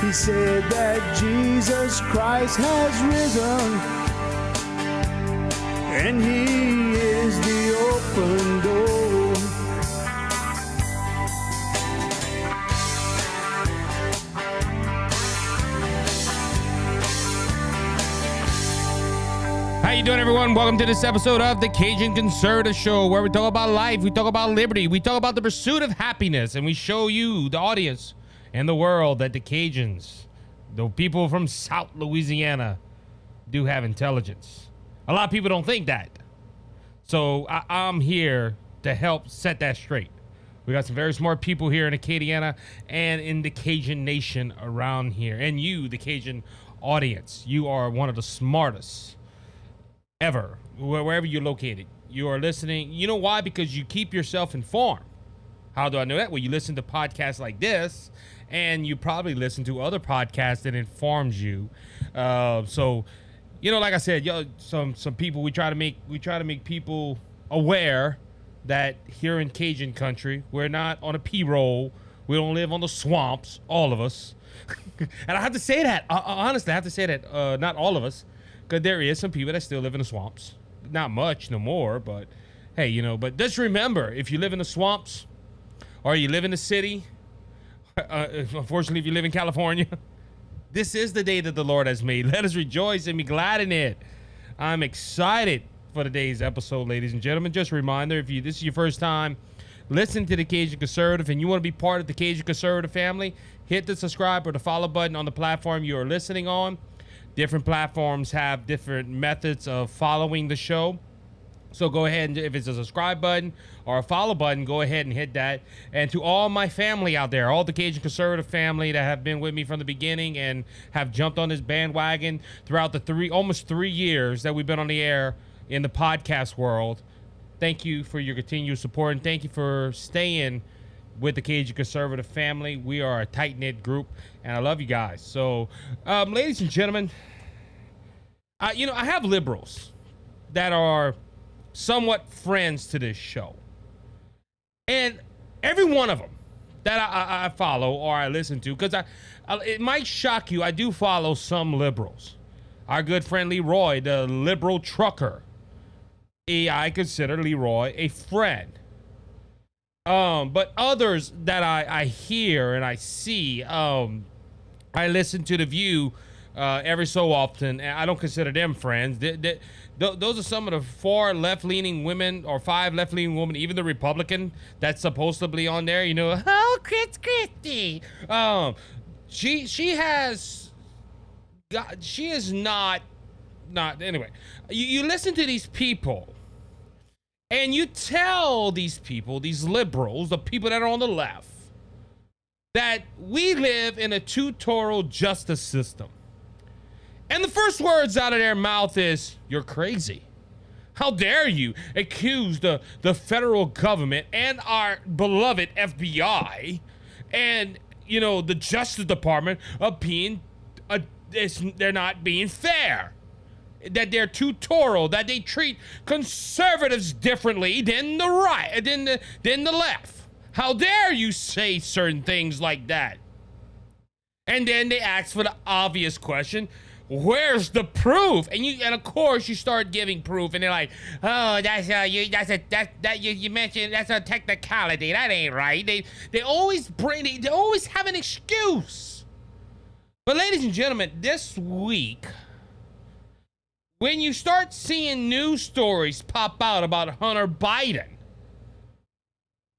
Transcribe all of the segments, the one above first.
He said that Jesus Christ has risen, and he is the open door. How you doing, everyone? Welcome to this episode of the Cajun Conservative Show, where we talk about life, we talk about liberty, we talk about the pursuit of happiness, and we show you, the audience, and the world that the Cajuns, the people from South Louisiana, do have intelligence. A lot of people don't think that. So I'm here to help set that straight. We got some very smart people here in Acadiana and in the Cajun nation around here. And you, the Cajun audience, you are one of the smartest ever, wherever you're located. You are listening. You know why? Because you keep yourself informed. How do I know that? Well, you listen to podcasts like this, and you probably listen to other podcasts that informs you. So, you know, like I said, some people we try to make people aware that here in Cajun country, we're not on a P-roll. We don't live on the swamps, all of us. And I have to say that honestly, I have to say that not all of us. Because there is some people that still live in the swamps. Not much no more, but hey, you know, but just remember, if you live in the swamps or you live in the city, unfortunately, if you live in California, this is the day that the Lord has made. Let us rejoice and be glad in it. I'm excited for today's episode, ladies and gentlemen. Just a reminder, if this is your first time listening to the Cajun Conservative and you want to be part of the Cajun Conservative family, hit the subscribe or the follow button on the platform you are listening on. Different platforms have different methods of following the show. So go ahead and if it's a subscribe button or a follow button, go ahead and hit that. And to all my family out there, all the Cajun Conservative family that have been with me from the beginning and have jumped on this bandwagon throughout the almost 3 years that we've been on the air in the podcast world, thank you for your continued support and thank you for staying with the Cajun Conservative family. We are a tight-knit group, and I love you guys. So, ladies and gentlemen, I have liberals that are somewhat friends to this show. And every one of them that I follow or I listen to, because it might shock you, I do follow some liberals. Our good friend Leroy, the liberal trucker. I consider Leroy a friend. But others that I hear and I see, I listen to The View every so often, and I don't consider them friends. Those are some of the 4 left-leaning women or 5 left-leaning women, even the Republican that's supposedly on there, you know, oh, Chris Christie. She is not, anyway, you listen to these people, and you tell these people, these liberals, the people that are on the left, that we live in a tutorial justice system. And the first words out of their mouth is, you're crazy. How dare you accuse the federal government and our beloved FBI and, you know, the Justice Department of being, they're not being fair. That they're tutorial, that they treat conservatives differently than the right, than the left. How dare you say certain things like that? And then they ask for the obvious question, where's the proof? And of course you start giving proof, and they're like, oh, you mentioned that's a technicality. That ain't right. They always have an excuse. But ladies and gentlemen, this week, when you start seeing news stories pop out about Hunter Biden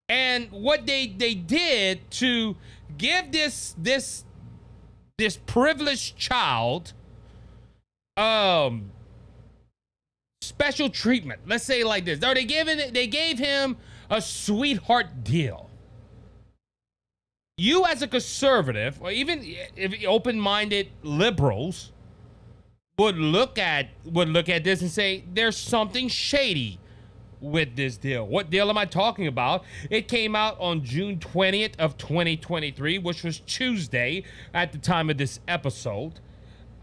and what they did to give this privileged child special treatment, let's say it like this, or they gave him a sweetheart deal. You as a conservative, or even if open-minded liberals, would look at this and say there's something shady with this deal. What deal am I talking about? It came out on June 20th of 2023, which was Tuesday at the time of this episode.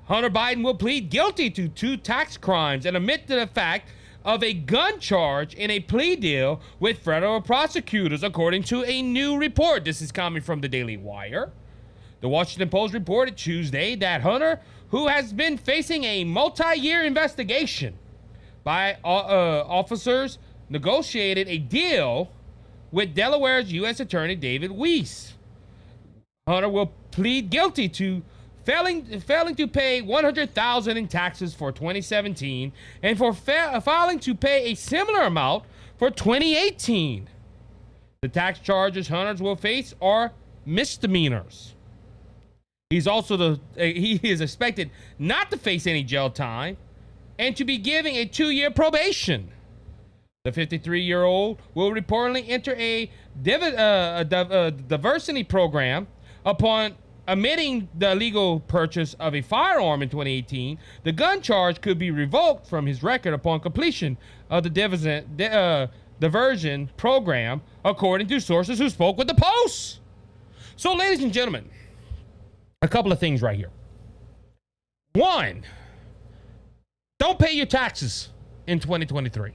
Hunter Biden will plead guilty to 2 tax crimes and admit to the fact of a gun charge in a plea deal with federal prosecutors, according to a new report. This is coming from the Daily Wire. The Washington Post reported Tuesday that Hunter, who has been facing a multi-year investigation by officers, negotiated a deal with Delaware's U.S. Attorney David Weiss. Hunter will plead guilty to failing to pay $100,000 in taxes for 2017 and for failing to pay a similar amount for 2018. The tax charges Hunter will face are misdemeanors. He is expected not to face any jail time and to be given a 2-year probation. The 53-year-old will reportedly enter a diversity program upon admitting the legal purchase of a firearm in 2018. The gun charge could be revoked from his record upon completion of the diversion program, according to sources who spoke with the Post. So, ladies and gentlemen, a couple of things right here. One, don't pay your taxes in 2023.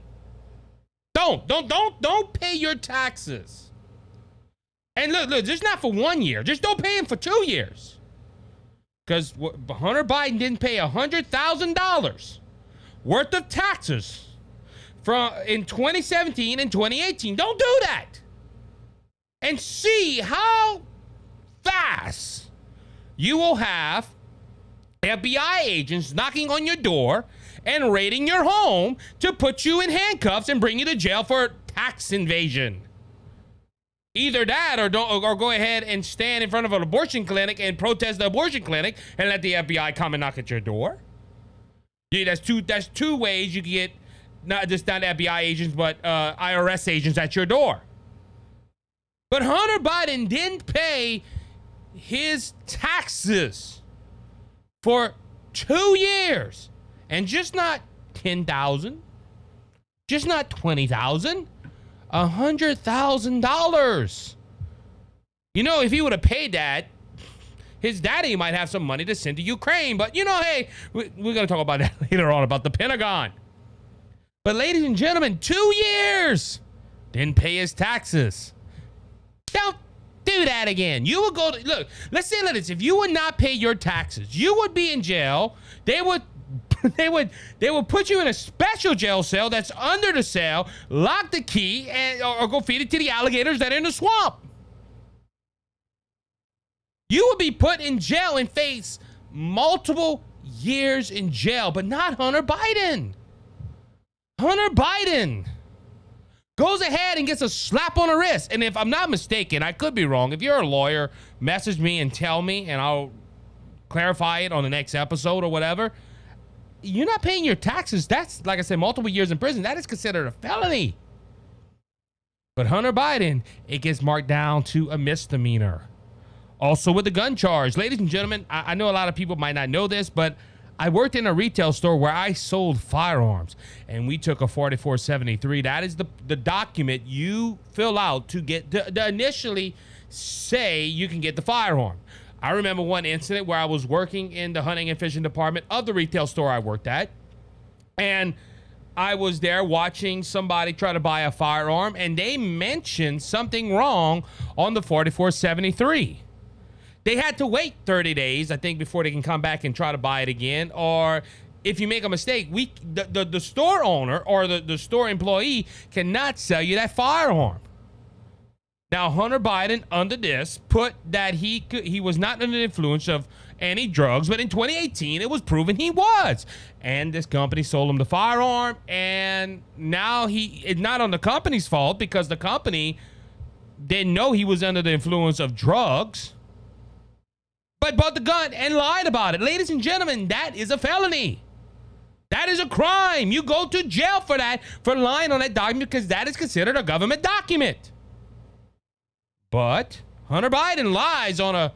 Don't pay your taxes. And look, just not for 1 year. Just don't pay them for 2 years. Because Hunter Biden didn't pay $100,000 worth of taxes in 2017 and 2018. Don't do that. And see how fast you will have FBI agents knocking on your door and raiding your home to put you in handcuffs and bring you to jail for tax invasion. Either that or go ahead and stand in front of an abortion clinic and protest the abortion clinic and let the FBI come and knock at your door. Yeah, that's two ways you can get not FBI agents, but IRS agents at your door. But Hunter Biden didn't pay his taxes for 2 years. And just not $10,000, just not $20,000, $100,000. You know, if he would have paid that, his daddy might have some money to send to Ukraine. But, you know, hey, we're going to talk about that later on, about the Pentagon. But, ladies and gentlemen, 2 years didn't pay his taxes. Don't do that again. You would go to, look, let's say like this. If you would not pay your taxes, you would be in jail. They would put you in a special jail cell that's under the cell, lock the key, or go feed it to the alligators that are in the swamp. You would be put in jail and face multiple years in jail, but not Hunter Biden. Hunter Biden goes ahead and gets a slap on the wrist. And if I'm not mistaken, I could be wrong. If you're a lawyer, message me and tell me, and I'll clarify it on the next episode or whatever. You're not paying your taxes. That's, like I said, multiple years in prison. That is considered a felony. But Hunter Biden, it gets marked down to a misdemeanor. Also with the gun charge. Ladies and gentlemen, I know a lot of people might not know this, but I worked in a retail store where I sold firearms. And we took a 4473. That is the document you fill out to get to initially say you can get the firearm. I remember one incident where I was working in the hunting and fishing department of the retail store I worked at. And I was there watching somebody try to buy a firearm, and they mentioned something wrong on the 4473. They had to wait 30 days, I think, before they can come back and try to buy it again. Or if you make a mistake, the store owner or the store employee cannot sell you that firearm. Now, Hunter Biden, under this, put that he was not under the influence of any drugs, but in 2018, it was proven he was. And this company sold him the firearm, and now it's not on the company's fault because the company didn't know he was under the influence of drugs, but bought the gun and lied about it. Ladies and gentlemen, that is a felony. That is a crime. You go to jail for that, for lying on that document, because that is considered a government document. But Hunter Biden lies on a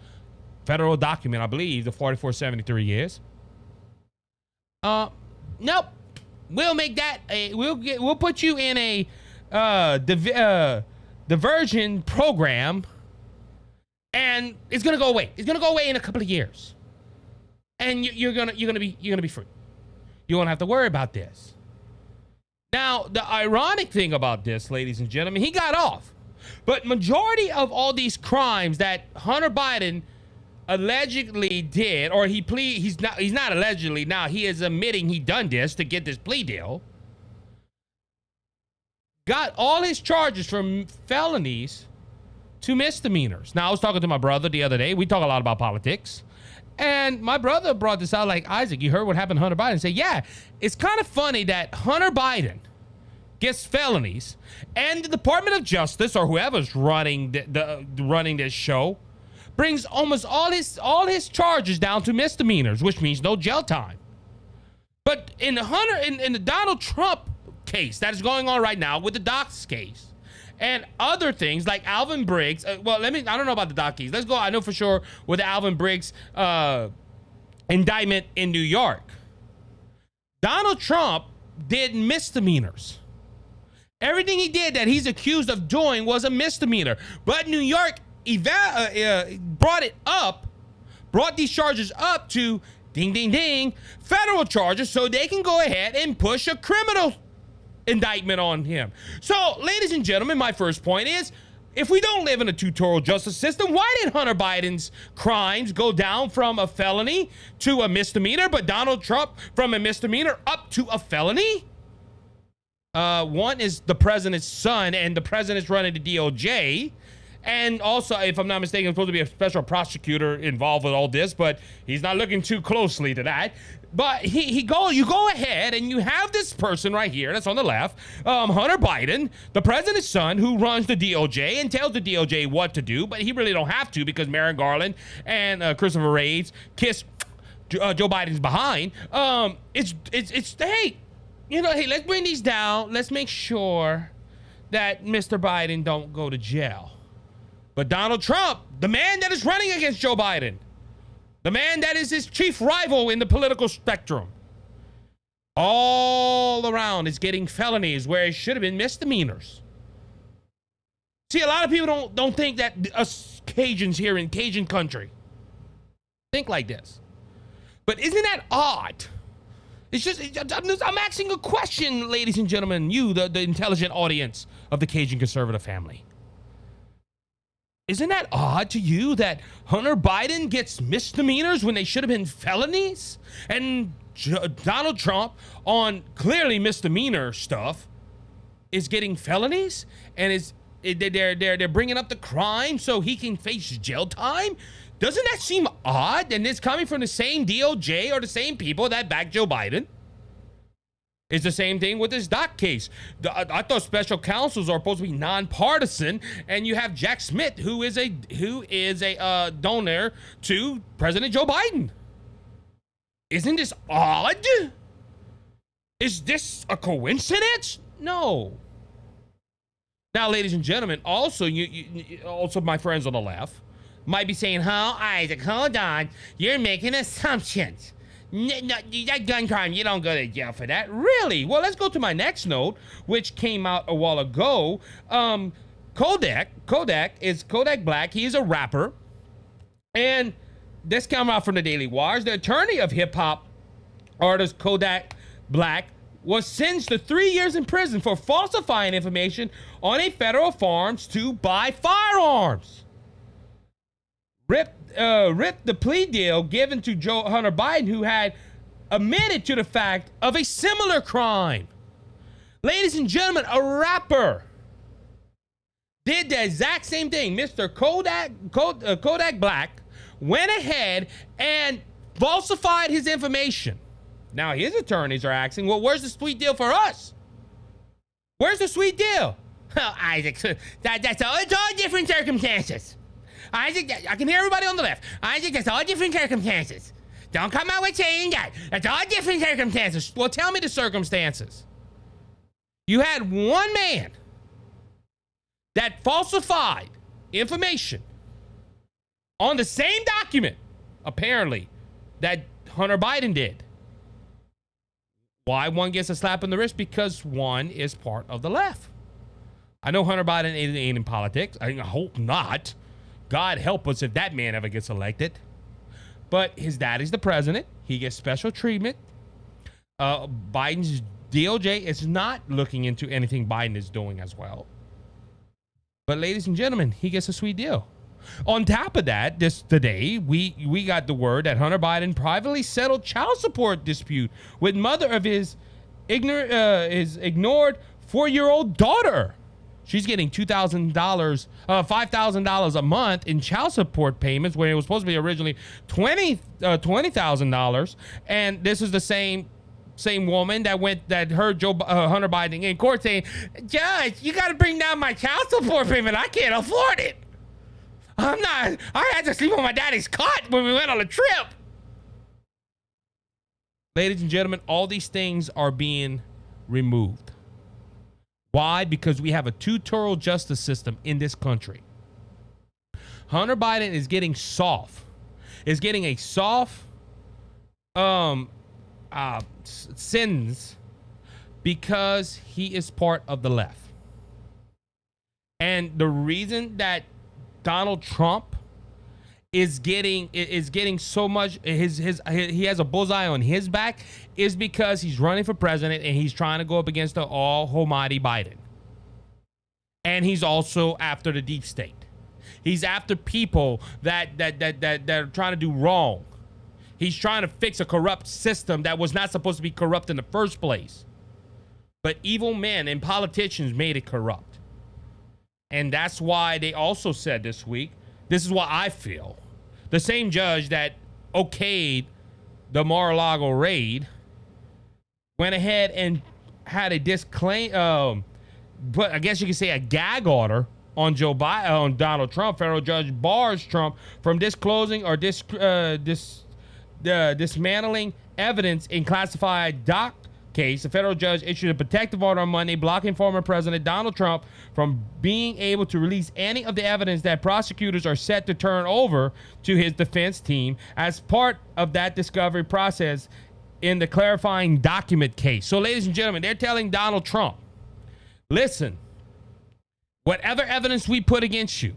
federal document, I believe, the 4473 is. Nope. We'll make that we'll put you in a diversion program, and it's gonna go away. It's gonna go away in a couple of years, and you're gonna be free. You won't have to worry about this. Now, the ironic thing about this, ladies and gentlemen, he got off. But majority of all these crimes that Hunter Biden allegedly did, or he's not allegedly now, he is admitting he done this to get this plea deal, got all his charges from felonies to misdemeanors. Now, I was talking to my brother the other day. We talk a lot about politics. And my brother brought this out like, Isaac, you heard what happened to Hunter Biden? Say, yeah, it's kind of funny that Hunter Biden gets felonies and the Department of Justice, or whoever's running running this show, brings almost all his charges down to misdemeanors, which means no jail time. But in the Donald Trump case that is going on right now with the docs case and other things like Alvin Briggs, I don't know about the doc case. Let's go. I know for sure with the Alvin Briggs indictment in New York, Donald Trump did misdemeanors. Everything he did that he's accused of doing was a misdemeanor. But New York brought these charges up to ding, ding, ding, federal charges, so they can go ahead and push a criminal indictment on him. So, ladies and gentlemen, my first point is, if we don't live in a tutorial justice system, why did Hunter Biden's crimes go down from a felony to a misdemeanor, but Donald Trump from a misdemeanor up to a felony? One is the president's son, and the president's running the DOJ. And also, if I'm not mistaken, there's supposed to be a special prosecutor involved with all this, but he's not looking too closely to that. But you go ahead and you have this person right here, that's on the left, Hunter Biden, the president's son, who runs the DOJ and tells the DOJ what to do, but he really don't have to because Merrick Garland and Christopher Wray kiss Joe Biden's behind. Hey, let's bring these down. Let's make sure that Mr. Biden don't go to jail. But Donald Trump, the man that is running against Joe Biden, the man that is his chief rival in the political spectrum, all around is getting felonies where it should have been misdemeanors. See, a lot of people don't think that us Cajuns here in Cajun country think like this. But isn't that odd? It's just, I'm asking a question, ladies and gentlemen, you, the intelligent audience of the Cajun Conservative family. Isn't that odd to you that Hunter Biden gets misdemeanors when they should have been felonies? And Donald Trump, on clearly misdemeanor stuff, is getting felonies? And they're bringing up the crime so he can face jail time? Doesn't that seem odd? And it's coming from the same DOJ or the same people that backed Joe Biden. It's the same thing with this doc case. I thought special counsels are supposed to be nonpartisan, and you have Jack Smith, who is a donor to President Joe Biden. Isn't this odd? Is this a coincidence? No. Now, ladies and gentlemen, also also my friends on the left might be saying, Isaac, hold on, you're making assumptions. That gun crime, you don't go to jail for that. Really? Well, let's go to my next note, which came out a while ago. Kodak is Kodak Black. He is a rapper. And this came out from the Daily Wires. The attorney of hip-hop artist Kodak Black was sentenced to 3 years in prison for falsifying information on a federal farms to buy firearms. Ripped the plea deal given to Hunter Biden, who had admitted to the fact of a similar crime. Ladies and gentlemen, a rapper did the exact same thing. Mr. Kodak Black went ahead and falsified his information. Now his attorneys are asking, well, where's the sweet deal for us? Where's the sweet deal? Oh, Isaac, it's all different circumstances. Isaac, I can hear everybody on the left. Isaac, that's all different circumstances. Don't come out with saying that. That's all different circumstances. Well, tell me the circumstances. You had one man that falsified information on the same document, apparently, that Hunter Biden did. Why one gets a slap on the wrist? Because one is part of the left. I know Hunter Biden ain't in politics. I hope not. God help us if that man ever gets elected. But his daddy's the president. He gets special treatment. Biden's DOJ is not looking into anything Biden is doing as well. But ladies and gentlemen, he gets a sweet deal. On top of that, today we got the word that Hunter Biden privately settled child support dispute with mother of his ignored 4-year-old daughter. She's getting $5,000 a month in child support payments, where it was supposed to be originally $20,000. And this is the same woman that heard Hunter Biden in court saying, "Judge, you got to bring down my child support payment. I can't afford it. I had to sleep on my daddy's cot when we went on a trip." Ladies and gentlemen, all these things are being removed. Why? Because we have a two-tiered justice system in this country. Hunter Biden is getting soft. Is getting a soft sentence because he is part of the left. And the reason that Donald Trump is getting so much, he has a bullseye on his back, is because he's running for president and he's trying to go up against the almighty Biden. And he's also after the deep state. He's after people that are trying to do wrong. He's trying to fix a corrupt system that was not supposed to be corrupt in the first place. But evil men and politicians made it corrupt. And that's why they also said this week, this is what I feel. The same judge that okayed the Mar-a-Lago raid went ahead and had a but I guess you could say a gag order on on Donald Trump. Federal judge bars Trump from disclosing or dismantling evidence in classified doc case. The federal judge issued a protective order on Monday blocking former President Donald Trump from being able to release any of the evidence that prosecutors are set to turn over to his defense team as part of that discovery process in the clarifying document case. So, ladies and gentlemen, they're telling Donald Trump, listen, whatever evidence we put against you,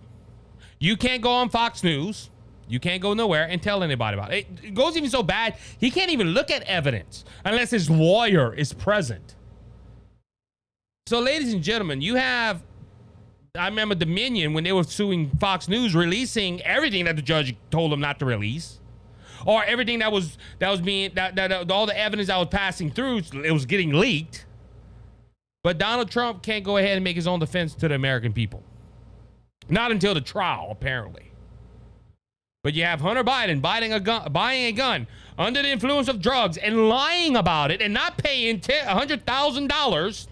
you can't go on Fox News. You can't go nowhere and tell anybody about it. It goes even so bad, he can't even look at evidence unless his lawyer is present. So, ladies and gentlemen, I remember Dominion, when they were suing Fox News, releasing everything that the judge told them not to release. Or everything that was being, all the evidence that was passing through, it was getting leaked. But Donald Trump can't go ahead and make his own defense to the American people. Not until the trial, apparently. But you have Hunter Biden buying a gun under the influence of drugs and lying about it and not paying $100,000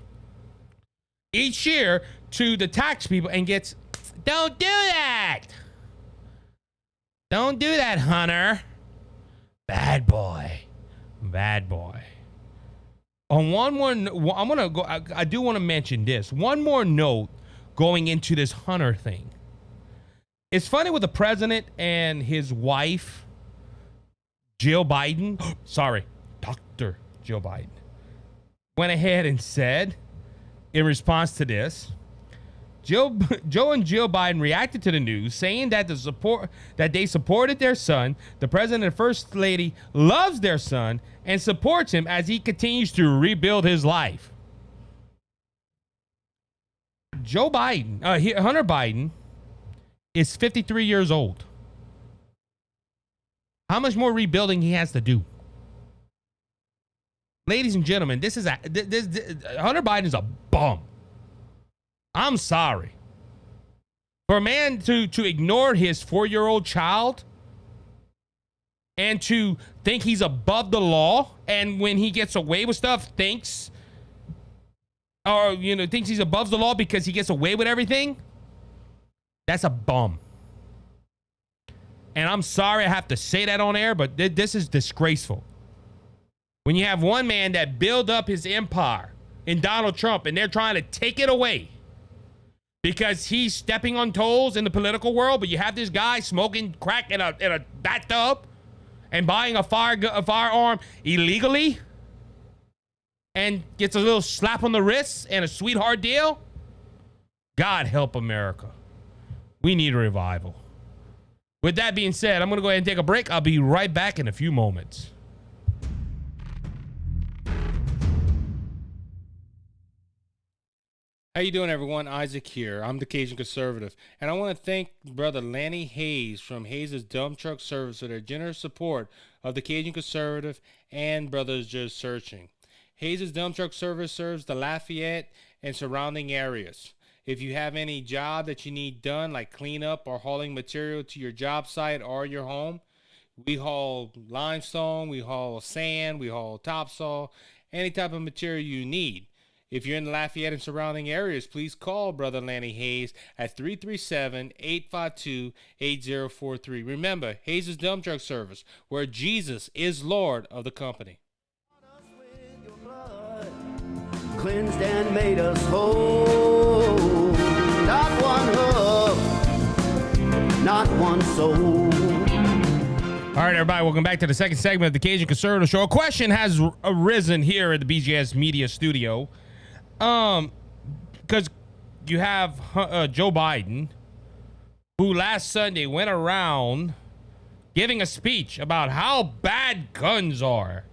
each year to the tax people and gets, don't do that. Don't do that, Hunter. Bad boy. Bad boy. On one more, I do want to mention this. One more note going into this Hunter thing. It's funny with the president and his wife, Jill Biden. Sorry, Dr. Jill Biden. Went ahead and said, in response to this, Joe and Jill Biden reacted to the news, saying that they supported their son. The president and first lady loves their son and supports him as he continues to rebuild his life. Hunter Biden is 53 years old. How much more rebuilding he has to do? Ladies and gentlemen, Hunter Biden is a bum. I'm sorry. For a man to ignore his 4-year-old child and to think he's above the law, and when he gets away with stuff, thinks he's above the law because he gets away with everything, that's a bum. And I'm sorry I have to say that on air, but this is disgraceful. When you have one man that built up his empire in Donald Trump and they're trying to take it away because he's stepping on toes in the political world, but you have this guy smoking crack in a bathtub and buying a firearm illegally and gets a little slap on the wrist and a sweetheart deal. God help America. We need a revival. With that being said, I'm going to go ahead and take a break. I'll be right back in a few moments. Hey, you doing, everyone? Isaac here. I'm the Cajun Conservative, and I want to thank Brother Lanny Hayes from Hayes' Dump Truck Service for their generous support of the Cajun Conservative and Brothers Just Searching. Hayes' Dump Truck Service serves the Lafayette and surrounding areas. If you have any job that you need done, like cleanup or hauling material to your job site or your home, we haul limestone, we haul sand, we haul topsoil, any type of material you need. If you're in the Lafayette and surrounding areas, please call Brother Lanny Hayes at 337-852-8043. Remember, Hayes' Dump Truck Service, where Jesus is Lord of the company. Cleansed and made us whole. Not one hoof, not one soul. All right, everybody, welcome back to the second segment of the Cajun Conservative Show. A question has arisen here at the BGS Media Studio. Because you have Joe Biden, who last Sunday went around giving a speech about how bad guns are.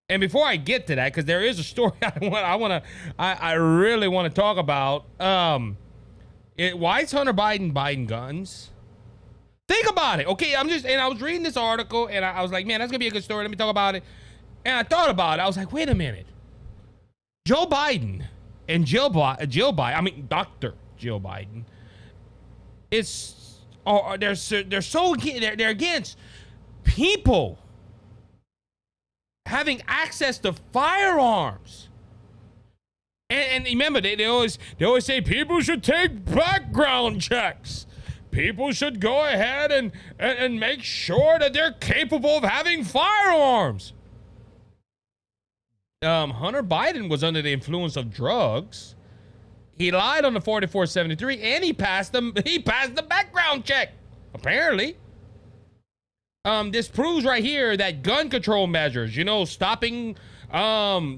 And before I get to that, because there is a story I really want to talk about. Why is Hunter Biden buying guns? Think about it. Okay, I was reading this article and I was like, man, that's gonna be a good story. Let me talk about it. And I thought about it. I was like, wait a minute. Joe Biden and Dr. Jill Biden, they're against people having access to firearms. And remember, they always say people should take background checks. People should go ahead and make sure that they're capable of having firearms. Hunter Biden was under the influence of drugs. He lied on the 4473 and he passed the background check, apparently. This proves right here that gun control measures, stopping, furthering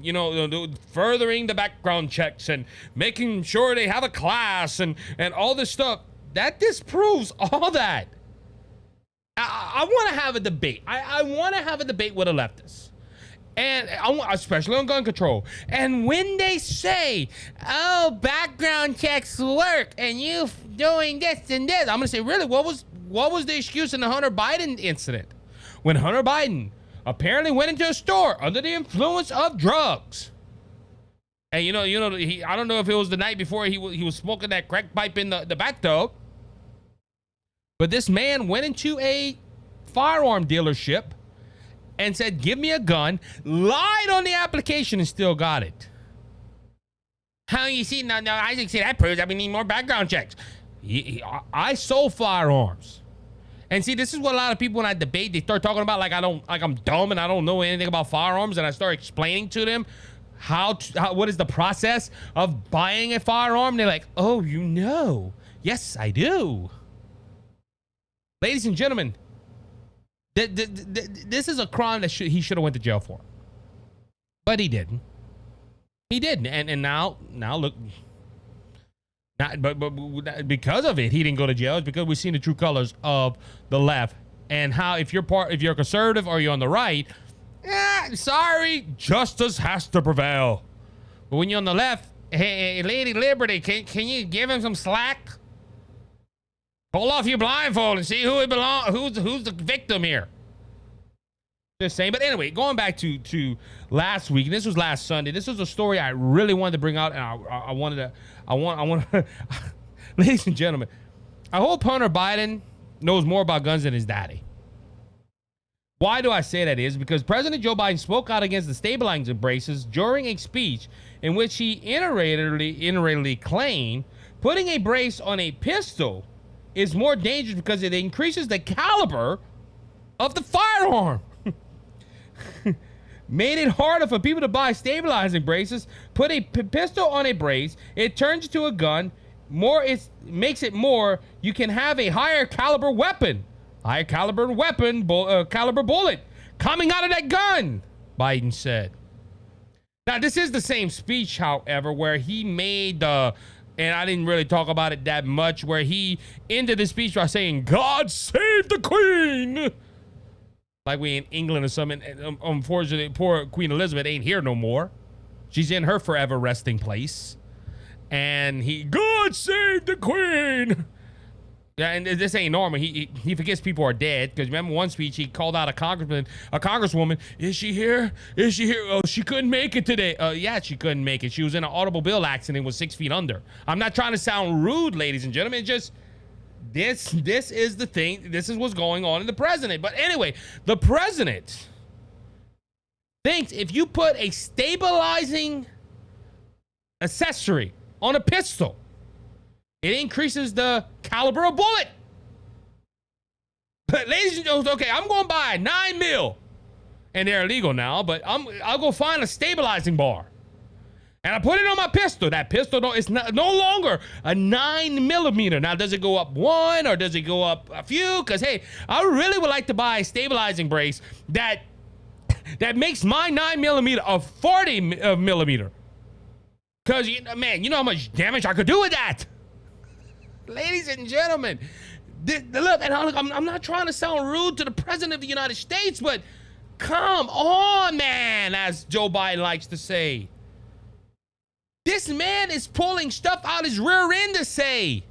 the background checks and making sure they have a class and all this stuff, that disproves all that. I want to have a debate. I want to have a debate with a leftist. And especially on gun control. And when they say, oh, background checks work and you doing this and this, I'm going to say, really, what was the excuse in the Hunter Biden incident? When Hunter Biden apparently went into a store under the influence of drugs. And I don't know if it was the night before he was smoking that crack pipe in the bathtub. But this man went into a firearm dealership and said, give me a gun, lied on the application and still got it. How you see, now Isaac said that proves that we need more background checks. I sold firearms. And see, this is what a lot of people when I debate, they start talking about like I'm dumb and I don't know anything about firearms, and I start explaining to them what is the process of buying a firearm. They're like, oh, yes, I do. Ladies and gentlemen, this is a crime that he should have went to jail for, but he didn't. He didn't, and now look. But because of it, he didn't go to jail. It's because we've seen the true colors of the left and how if you're a conservative or you're on the right, sorry, justice has to prevail. But when you're on the left, hey, Lady Liberty, can you give him some slack? Pull off your blindfold and see who's the victim here. Just saying. But anyway, going back to last week, and this was last Sunday. This was a story I really wanted to bring out, and I want to, ladies and gentlemen, I hope Hunter Biden knows more about guns than his daddy. Why do I say that is? Because President Joe Biden spoke out against the stabilizing braces during a speech in which he iteratively claimed putting a brace on a pistol is more dangerous because it increases the caliber of the firearm. Made it harder for people to buy stabilizing braces. Put a pistol on a brace, it turns into a gun. Makes it more. You can have a higher caliber weapon, caliber bullet coming out of that gun, Biden said. Now, this is the same speech, however, where he made and I didn't really talk about it that much, where he ended the speech by saying, God save the Queen. Like we in England or something. Unfortunately, poor Queen Elizabeth ain't here no more. She's in her forever resting place. and God save the Queen. Yeah, and this ain't normal. He forgets people are dead, because remember one speech he called out a congresswoman. Is she here? Is she here? Oh, she couldn't make it today. Yeah, she couldn't make it. She was in an automobile accident and was 6 feet under. I'm not trying to sound rude, ladies and gentlemen. Just this is the thing. This is what's going on in the president. But anyway, the president thinks if you put a stabilizing accessory on a pistol, it increases the caliber of bullet. But ladies and gentlemen, okay, I'm going to buy a 9mm, and they're illegal now, but I'll go find a stabilizing bar, and I put it on my pistol. That pistol, it's no longer a 9mm. Now, does it go up one, or does it go up a few? Because, hey, I really would like to buy a stabilizing brace that makes my 9mm a 40mm. Because, man, you know how much damage I could do with that. Ladies and gentlemen, look, I'm not trying to sound rude to the president of the United States, but come on, man, as Joe Biden likes to say. This man is pulling stuff out his rear end to say.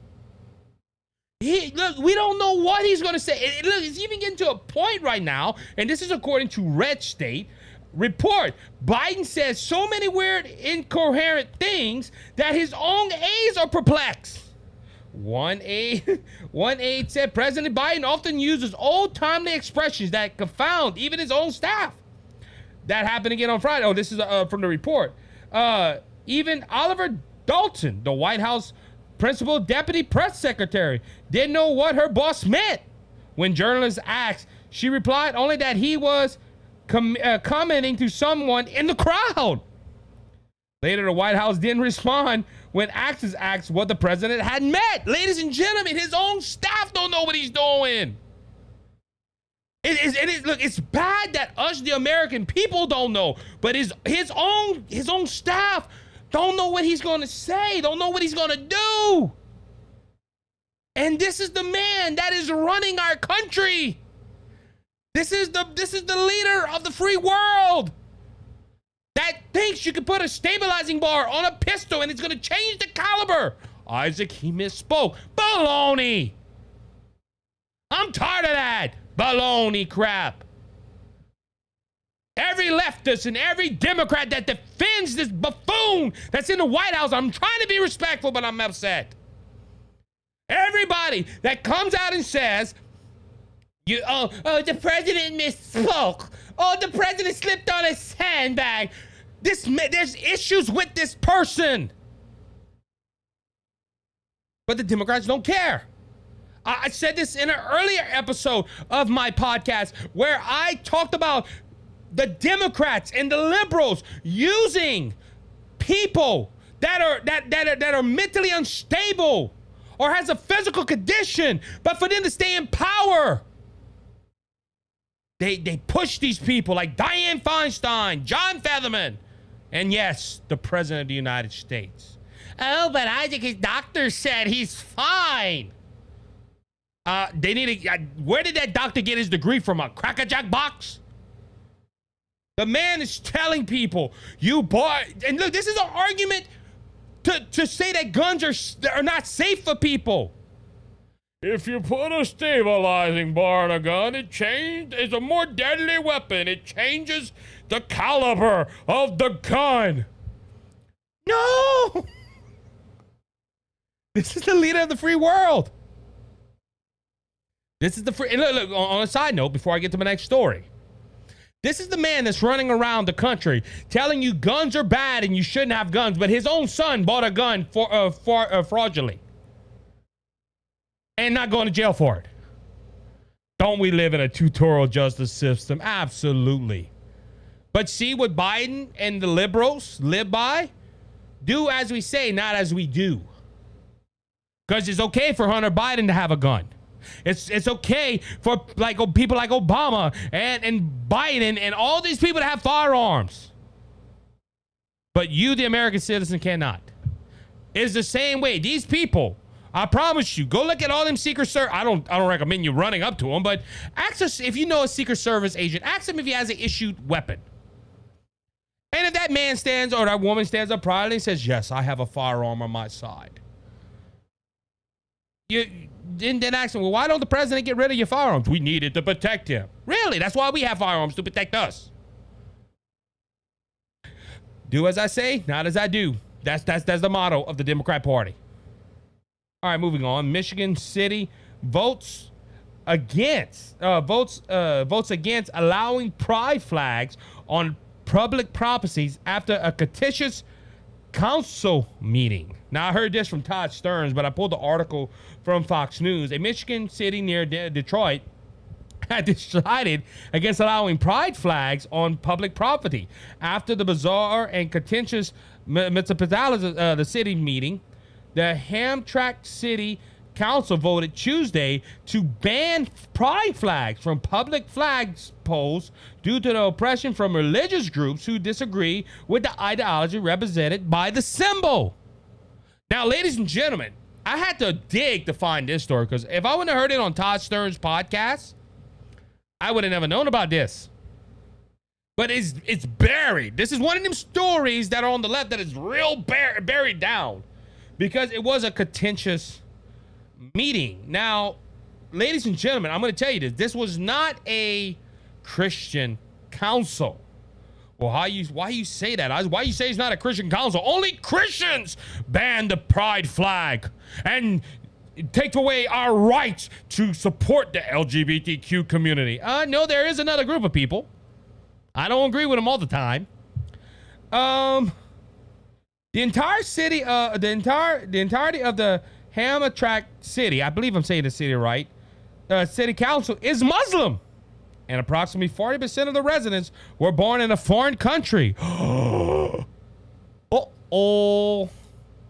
Look, we don't know what he's going to say. Look, it's even getting to a point right now, and this is according to Red State report. Biden says so many weird, incoherent things that his own aides are perplexed. One aide said President Biden often uses old-timely expressions that confound even his own staff. That happened again on Friday. Oh, this is from the report. Even Oliver Dalton, the White House principal deputy press secretary, didn't know what her boss meant. When journalists asked, she replied only that he was commenting to someone in the crowd. Later, the White House didn't respond when actors asked what the president had meant. Ladies and gentlemen, his own staff don't know what he's doing. Look, it's bad that us, the American people, don't know, but his own staff don't know what he's going to say, don't know what he's going to do. And this is the man that is running our country. This is the leader of the free world that thinks you can put a stabilizing bar on a pistol and it's going to change the caliber. Isaac, he misspoke. Baloney. I'm tired of that baloney crap. Every leftist and every Democrat that defends this buffoon that's in the White House, I'm trying to be respectful, but I'm upset. Everybody that comes out and says, the president misspoke. Oh, the president slipped on a sandbag. There's issues with this person. But the Democrats don't care. I said this in an earlier episode of my podcast where I talked about the Democrats and the liberals using people that are mentally unstable or has a physical condition, but for them to stay in power. They push these people like Dianne Feinstein, John Featherman, and yes, the President of the United States. Oh, but Isaac, his doctor said he's fine. Where did that doctor get his degree from? A Cracker Jack box? The man is telling people, and look, this is an argument to say that guns are not safe for people. If you put a stabilizing bar on a gun, it's a more deadly weapon. It changes the caliber of the gun. No! This is the leader of the free world. This is the free. And look, on a side note, before I get to my next story, this is the man that's running around the country telling you guns are bad and you shouldn't have guns, but his own son bought a gun fraudulently and not going to jail for it. Don't we live in a tutorial justice system? Absolutely. But see what Biden and the liberals live by? Do as we say, not as we do. Because it's okay for Hunter Biden to have a gun. It's okay for people like Obama and Biden and all these people to have firearms. But you, the American citizen, cannot. It's the same way. These people, I promise you, go look at all them Secret Service. I don't recommend you running up to them, but ask us if you know a Secret Service agent. Ask him if he has an issued weapon. And if that that man stands or that woman stands up proudly and says, yes, I have a firearm on my side. You then ask him, well, why don't the president get rid of your firearms? We need it to protect him. Really? That's why we have firearms, to protect us. Do as I say, not as I do. That's the motto of the Democrat Party. All right, moving on. Michigan City votes against allowing pride flags on public properties after a contentious council meeting. Now, I heard this from Todd Stearns, but I pulled the article from Fox News. A Michigan city near Detroit had decided against allowing pride flags on public property after the bizarre and contentious municipality, the city meeting. The Hamtramck City Council voted Tuesday to ban pride flags from public flags poles due to the oppression from religious groups who disagree with the ideology represented by the symbol. Now, ladies and gentlemen, I had to dig to find this story because if I wouldn't have heard it on Todd Stearns' podcast, I would have never known about this. But it's buried. This is one of them stories that are on the left that is real buried down because it was a contentious meeting. Now, ladies and gentlemen, I'm going to tell you this. This was not a Christian council. Well, why you say that? Why you say it's not a Christian council? Only Christians ban the pride flag and take away our rights to support the LGBTQ community. No, there is another group of people. I don't agree with them all the time. The entire city, the entirety of the Hamtramck City, I believe I'm saying the city right, city council is Muslim. And approximately 40% of the residents were born in a foreign country. Uh-oh.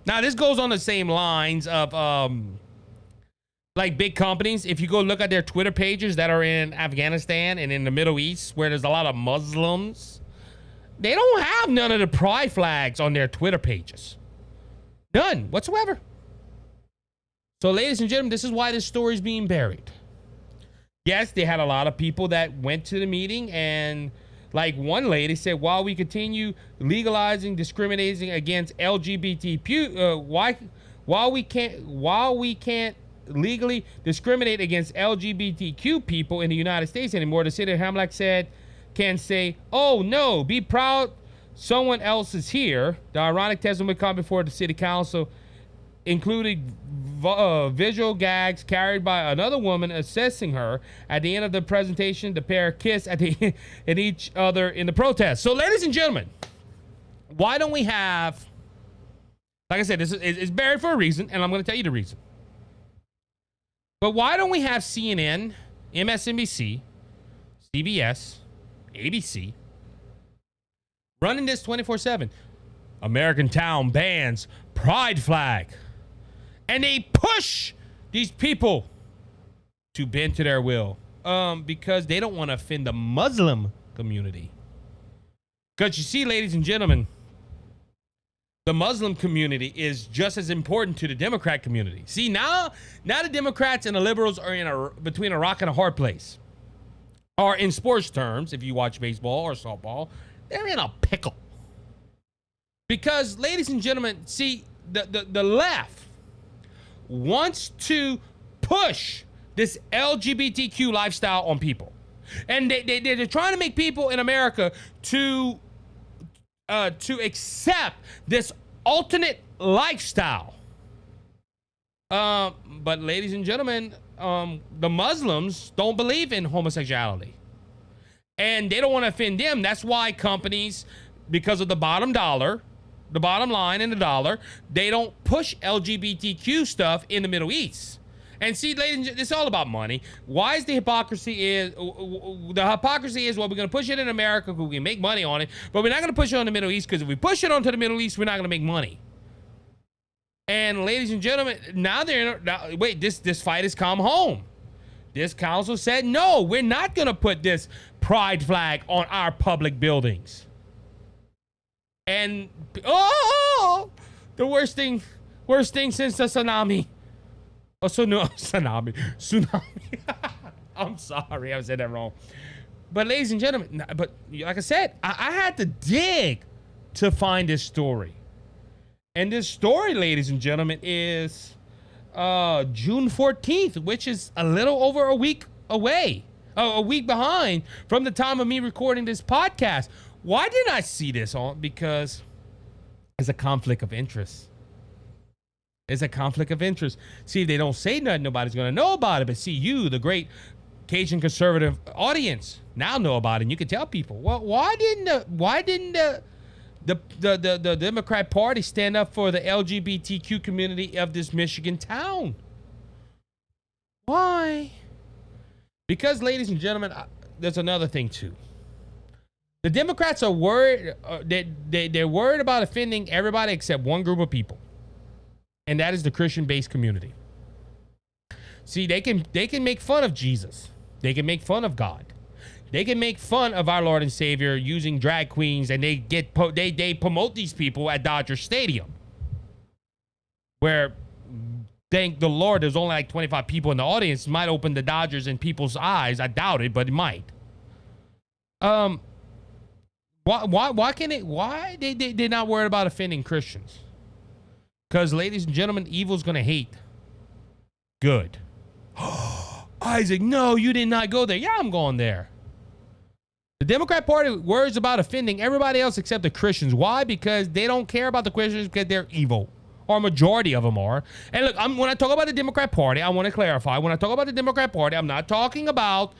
Now, this goes on the same lines of, like big companies. If you go look at their Twitter pages that are in Afghanistan and in the Middle East, where there's a lot of Muslims, they don't have none of the pride flags on their Twitter pages. None whatsoever. So, ladies and gentlemen, this is why this story is being buried. Yes, they had a lot of people that went to the meeting, and like one lady said, while we continue legalizing discriminating against LGBTQ, while we can't legally discriminate against LGBTQ people in the United States anymore, the city of Hamtramck can say, "Oh no, be proud, someone else is here." The ironic testimony come before the city council included visual gags carried by another woman assessing her. At the end of the presentation, the pair kissed at each other in the protest. So, ladies and gentlemen, why don't we have, like I said, this is buried for a reason, and I'm going to tell you the reason. But why don't we have CNN, MSNBC, CBS, ABC running this 24/7? American town bans pride flag. And they push these people to bend to their will because they don't want to offend the Muslim community. Because you see, ladies and gentlemen, the Muslim community is just as important to the Democrat community. See, now the Democrats and the liberals are between a rock and a hard place. Or in sports terms, if you watch baseball or softball, they're in a pickle. Because, ladies and gentlemen, see, the left wants to push this LGBTQ lifestyle on people. And they're trying to make people in America to accept this alternate lifestyle. But ladies and gentlemen, the Muslims don't believe in homosexuality. And they don't want to offend them. That's why companies, because of the bottom line and the dollar, they don't push LGBTQ stuff in the Middle East. And see, ladies and gentlemen, it's all about money. Why is the hypocrisy is, well, we're going to push it in America because we can make money on it, but we're not going to push it on the Middle East because if we push it onto the Middle East, we're not going to make money. And ladies and gentlemen, now this fight has come home. This council said, no, we're not going to put this pride flag on our public buildings. And the worst thing since the tsunami. Oh, tsunami. I'm sorry, I said that wrong. But ladies and gentlemen, but like I said, I had to dig to find this story. And this story, ladies and gentlemen, is June 14th, which is a little over a week away, a week behind from the time of me recording this podcast. Why didn't I see this on? Because it's a conflict of interest. It's a conflict of interest. See, if they don't say nothing, nobody's going to know about it. But see, you, the great Cajun conservative audience, now know about it. And you can tell people, well, why didn't the Democrat Party stand up for the LGBTQ community of this Michigan town? Why? Because, ladies and gentlemen, there's another thing too. The Democrats are worried. They're worried about offending everybody except one group of people, and that is the Christian-based community. See, they can make fun of Jesus. They can make fun of God. They can make fun of our Lord and Savior using drag queens, and they promote these people at Dodger Stadium, where, thank the Lord, there's only like 25 people in the audience. Might open the Dodgers in people's eyes. I doubt it, but it might. Why they're not worried about offending Christians? Because, ladies and gentlemen, evil's gonna hate good. Isaac, no, you did not go there. Yeah, I'm going there. The Democrat Party worries about offending everybody else except the Christians. Why? Because they don't care about the Christians because they're evil. Or a majority of them are. And look, when I talk about the Democrat Party, I want to clarify. When I talk about the Democrat Party, I'm not talking about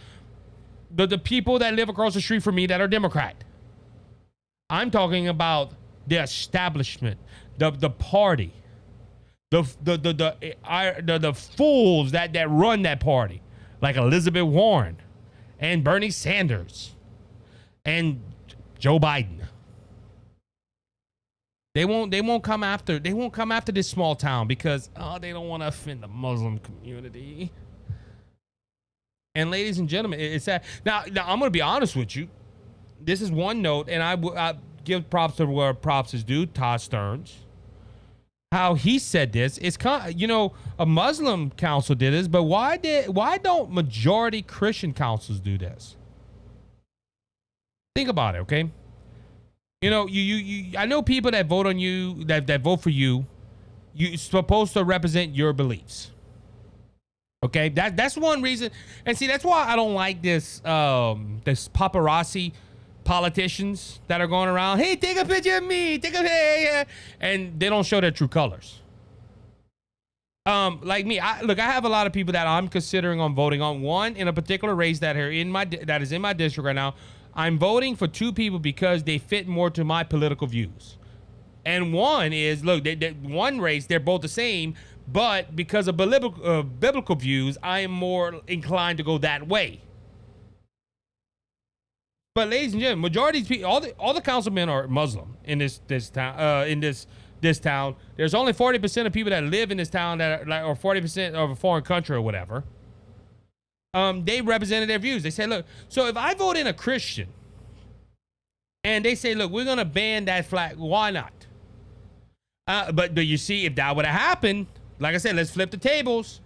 the people that live across the street from me that are Democrat. I'm talking about the establishment, the party, the fools that run that party, like Elizabeth Warren and Bernie Sanders and Joe Biden. They won't come after this small town because they don't want to offend the Muslim community. And ladies and gentlemen, it's that now I'm going to be honest with you. This is one note, and I give props to where props is due. Todd Stearns, how he said this. It's a Muslim council did this, but why don't majority Christian councils do this? Think about it, okay? I know people that vote on you, that vote for you. You're supposed to represent your beliefs. Okay, that's one reason. And see, that's why I don't like this paparazzi politicians that are going around. Hey, take a picture of me. And they don't show their true colors. Like me, I have a lot of people that I'm considering on voting on. One in a particular race that is in my district right now. I'm voting for two people because they fit more to my political views. And one is, look, one race, they're both the same, but because of biblical views, I am more inclined to go that way. But ladies and gentlemen, majority of people, all the councilmen are Muslim in this town. This town, there's only 40% of people that live in this town that are or 40% of a foreign country or whatever. They represented their views. They said, look, so if I vote in a Christian and they say, look, we're going to ban that flag, why not? But you see, if that would have happened, like I said, let's flip the tables.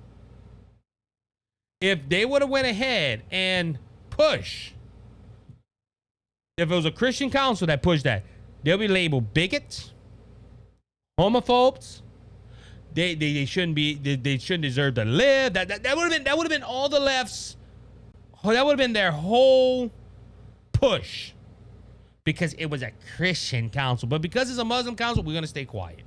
If they would have went ahead and pushed, if it was a Christian council that pushed that, they'll be labeled bigots, homophobes. They shouldn't be. They shouldn't deserve to live. That would have been all the left's. That would have been their whole push, because it was a Christian council. But because it's a Muslim council, we're gonna stay quiet.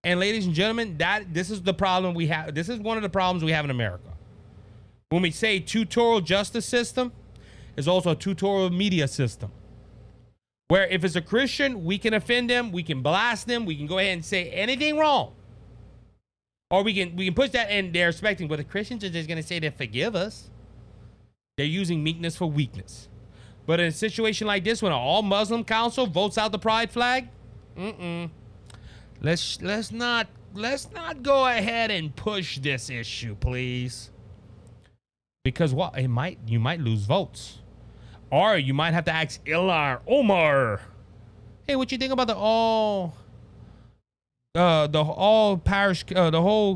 And ladies and gentlemen, this is the problem we have. This is one of the problems we have in America. When we say tutorial justice system, is also a tutorial media system. Where if it's a Christian, we can offend them, we can blast them, we can go ahead and say anything wrong. Or we can push that, and they're expecting, well, the Christians are just going to say they forgive us. They're using meekness for weakness. But in a situation like this, when an all Muslim council votes out the pride flag, let's not go ahead and push this issue, please. Because what? You might lose votes. Or you might have to ask Omar, hey, what you think about the whole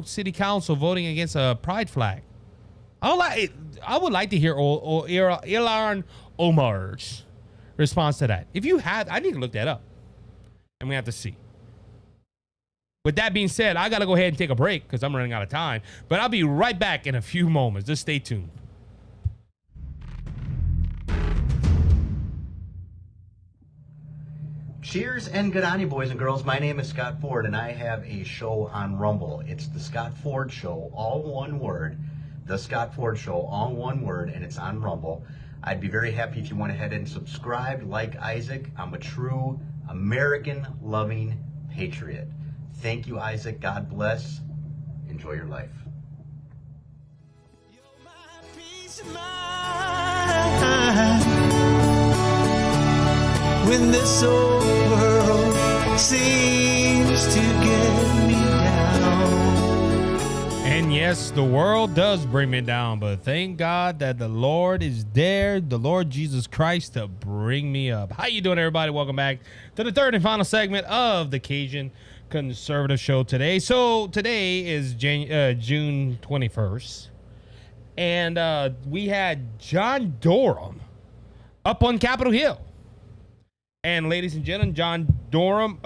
city council voting against a pride flag? I would like to hear Ilhan Omar's response to that? If you have, I need to look that up. And we have to see. With that being said, I got to go ahead and take a break because I'm running out of time. But I'll be right back in a few moments. Just stay tuned. Cheers and good on you, boys and girls. My name is Scott Ford, and I have a show on Rumble. It's the Scott Ford Show, all one word. The Scott Ford Show, all one word, and it's on Rumble. I'd be very happy if you went ahead and subscribed. Like Isaac, I'm a true American-loving patriot. Thank you, Isaac. God bless. Enjoy your life. You're my peace of mind. When this old world seems to get me down. And yes, the world does bring me down, but thank God that the Lord is there, the Lord Jesus Christ, to bring me up. How you doing, everybody? Welcome back to the third and final segment of the Cajun Conservative Show today. So today is June 21st, and we had John Durham up on Capitol Hill. And ladies and gentlemen, John Durham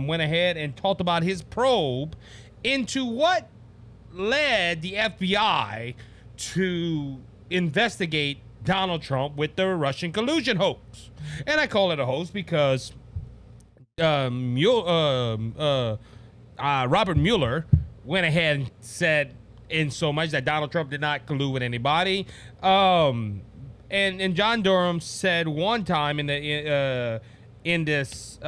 went ahead and talked about his probe into what led the FBI to investigate Donald Trump with the Russian collusion hoax. And I call it a hoax because Robert Mueller went ahead and said in so much that Donald Trump did not collude with anybody. And John Durham said one time in this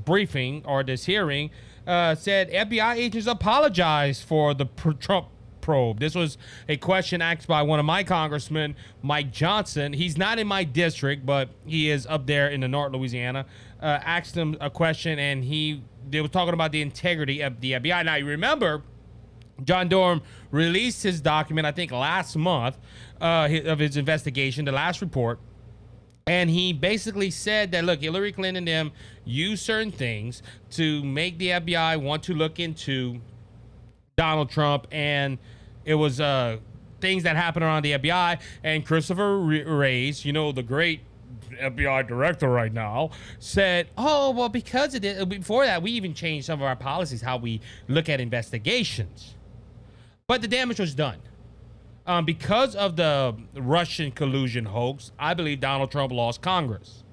briefing or this hearing, said FBI agents apologized for the Trump probe. This was a question asked by one of my congressmen, Mike Johnson. He's not in my district, but he is up there in the North Louisiana. Asked him a question, and they were talking about the integrity of the FBI. Now, you remember, John Durham released his document, I think last month, of his investigation, the last report. And he basically said that, look, Hillary Clinton and them used certain things to make the FBI want to look into Donald Trump. And it was things that happened around the FBI. And Christopher Wray, the great FBI director right now, said, oh, well, because of it, before that, we even changed some of our policies, how we look at investigations. But the damage was done. Because of the Russian collusion hoax, I believe Donald Trump lost Congress.